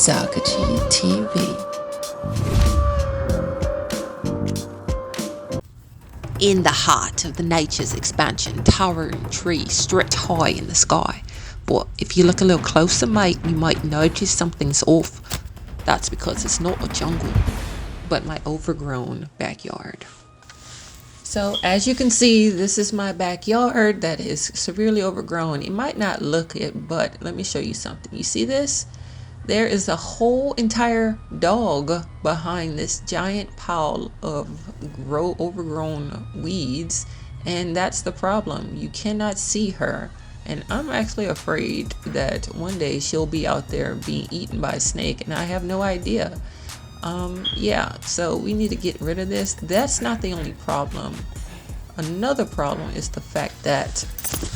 Sagaji TV. In the heart of the nature's expansion, towering trees stretch high in the sky. But if you look a little closer, mate, you might notice something's off. That's because it's not a jungle, but my overgrown backyard. So as you can see, this is my backyard that is severely overgrown. It might not look it, but let me show you something. You see this? There is a whole entire dog behind this giant pile of overgrown weeds, and that's the problem. You cannot see her, and I'm actually afraid that one day she'll be out there being eaten by a snake, and I have no idea. Yeah, so we need to get rid of this. That's not the only problem. Another problem is the fact that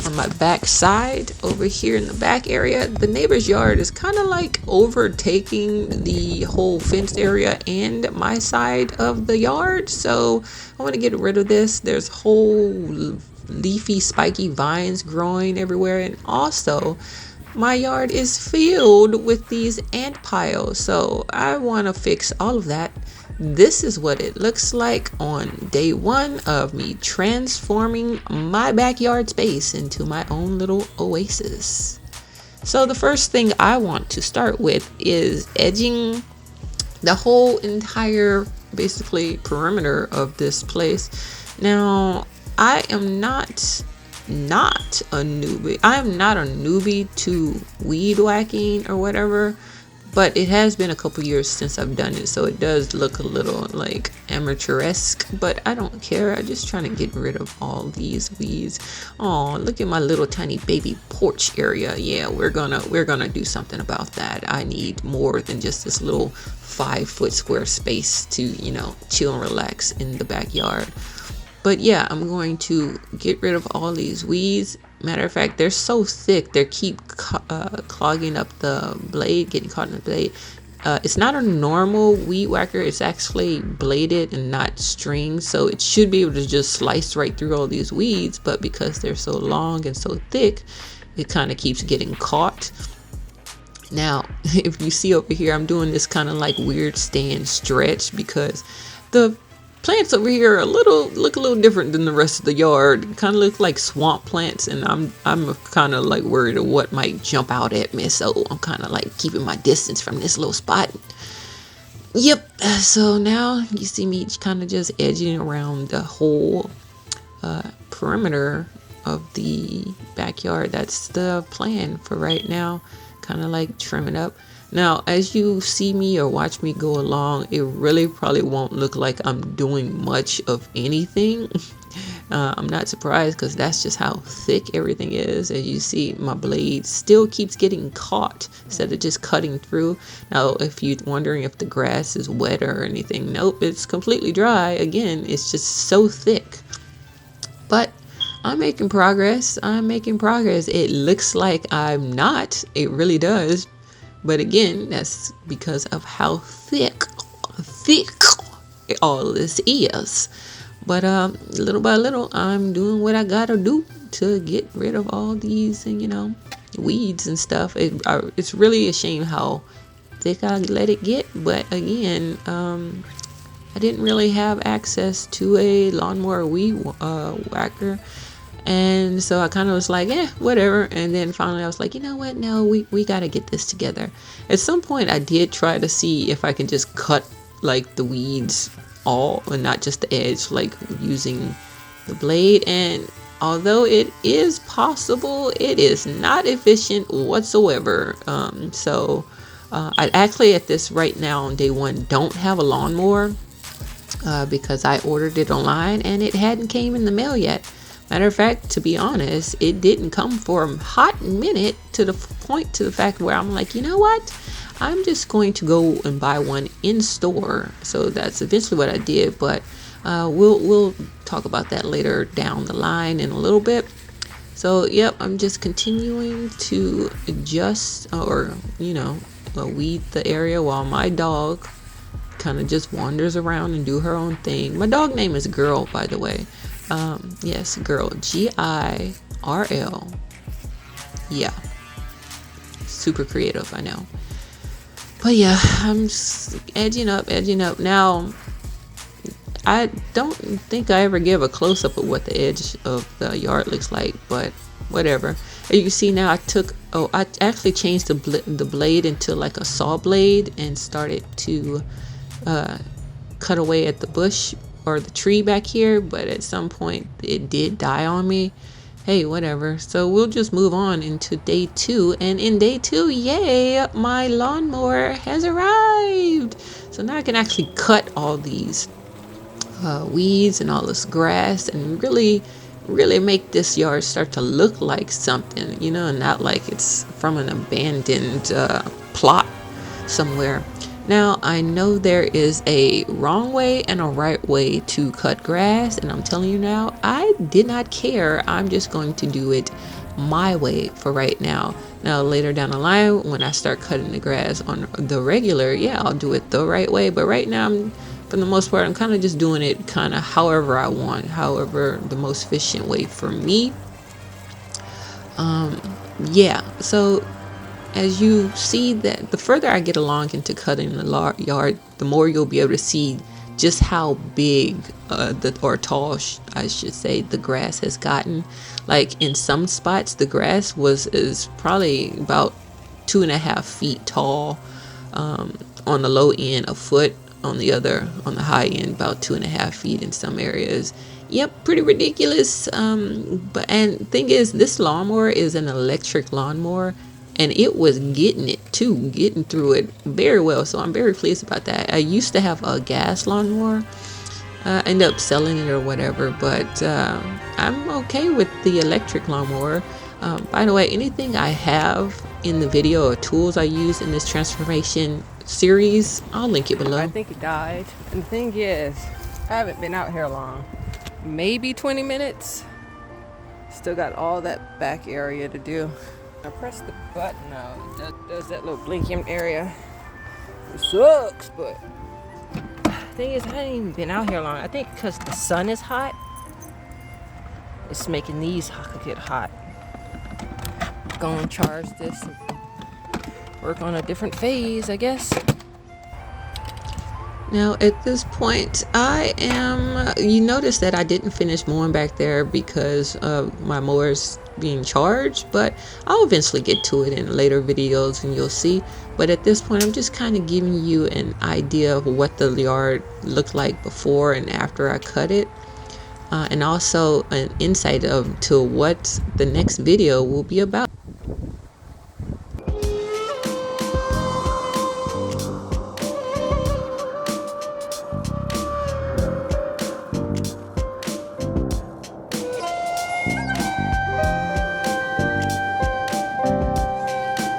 on my back side over here in the back area, the neighbor's yard is kind of like overtaking the whole fenced area and my side of the yard. So I want to get rid of this. There's whole leafy spiky vines growing everywhere, and also my yard is filled with these ant piles, so I want to fix all of that. This is what it looks like on day one of me transforming my backyard space into my own little oasis. So the first thing I want to start with is edging the whole entire basically perimeter of this place. Now, I am not a newbie. I am not a newbie to weed whacking or whatever, but it has been a couple years since I've done it, so it does look a little like amateuresque, but I don't care. I'm just trying to get rid of all these weeds. Oh, look at my little tiny baby porch area. Yeah, we're gonna do something about that. I need more than just this little 5-foot square space to, chill and relax in the backyard. But yeah, I'm going to get rid of all these weeds. Matter of fact, they're so thick, they keep clogging up the blade, getting caught in the blade. It's not a normal weed whacker. It's actually bladed and not stringed. So it should be able to just slice right through all these weeds. But because they're so long and so thick, it kind of keeps getting caught. Now, if you see over here, I'm doing this kind of like weird stand stretch because the plants over here look a little different than the rest of the yard. Kind of look like swamp plants, and I'm kind of like worried of what might jump out at me. So I'm kind of like keeping my distance from this little spot. Yep. So now you see me kind of just edging around the whole perimeter of the backyard. That's the plan for right now. Kind of like trim it up. Now, as you see me or watch me go along, it really probably won't look like I'm doing much of anything. I'm not surprised because that's just how thick everything is. As you see, my blade still keeps getting caught instead of just cutting through. Now, if you're wondering if the grass is wet or anything, nope, it's completely dry. Again, it's just so thick. But I'm making progress. It looks like I'm not. It really does. But again, that's because of how thick all this is. But little by little, I'm doing what I gotta do to get rid of all these, weeds and stuff. It's really a shame how thick I let it get. But again, I didn't really have access to a lawnmower weed whacker. And so I kind of was like, whatever. And then finally I was like, you know what? No, we got to get this together. At some point I did try to see if I could just cut like the weeds all and not just the edge, like using the blade. And although it is possible, it is not efficient whatsoever. So I actually at this right now on day one don't have a lawnmower because I ordered it online and it hadn't came in the mail yet. Matter of fact, to be honest, it didn't come for a hot minute to the fact where I'm like, you know what? I'm just going to go and buy one in store. So that's eventually what I did, but we'll talk about that later down the line in a little bit. So, yep, I'm just continuing to adjust or, weed the area while my dog kind of just wanders around and do her own thing. My dog name is Girl, by the way. Yes, Girl, GIRL. Yeah, super creative, I know. But yeah, I'm edging up. Now, I don't think I ever give a close-up of what the edge of the yard looks like, but whatever. As you can see now, I actually changed the blade into like a saw blade and started to cut away at the bush or the tree back here, but at some point it did die on me. Hey, whatever. So we'll just move on into day 2, and in day 2, yay, my lawnmower has arrived. So now I can actually cut all these weeds and all this grass and really make this yard start to look like something, you know, and not like it's from an abandoned plot somewhere. Now, I know there is a wrong way and a right way to cut grass, and I'm telling you now, I did not care. I'm just going to do it my way for right now. Now, later down the line, when I start cutting the grass on the regular, yeah, I'll do it the right way. But right now, for the most part, I'm kind of just doing it kind of however I want, however the most efficient way for me. Yeah, so as you see that the further I get along into cutting the yard, the more you'll be able to see just how big or tall, I should say, the grass has gotten. Like in some spots, the grass is probably about 2.5 feet tall. On the low end, a foot. On the high end, about 2.5 feet in some areas. Yep, pretty ridiculous. But and thing is, this lawnmower is an electric lawnmower, and it was getting through it very well. So I'm very pleased about that. I used to have a gas lawnmower. I ended up selling it or whatever, but I'm okay with the electric lawnmower. By the way, anything I have in the video or tools I use in this transformation series, I'll link it below. I think it died. And the thing is, I haven't been out here long. Maybe 20 minutes. Still got all that back area to do. I press the button now. It does that little blinking area. It sucks, but the thing is, I haven't even been out here long. I think because the sun is hot, it's making these get hot. Go and charge this and work on a different phase, I guess. Now at this point, you notice that I didn't finish mowing back there because of my mower's being charged, but I'll eventually get to it in later videos and you'll see. But at this point, I'm just kind of giving you an idea of what the yard looked like before and after I cut it. And also an insight to what the next video will be about.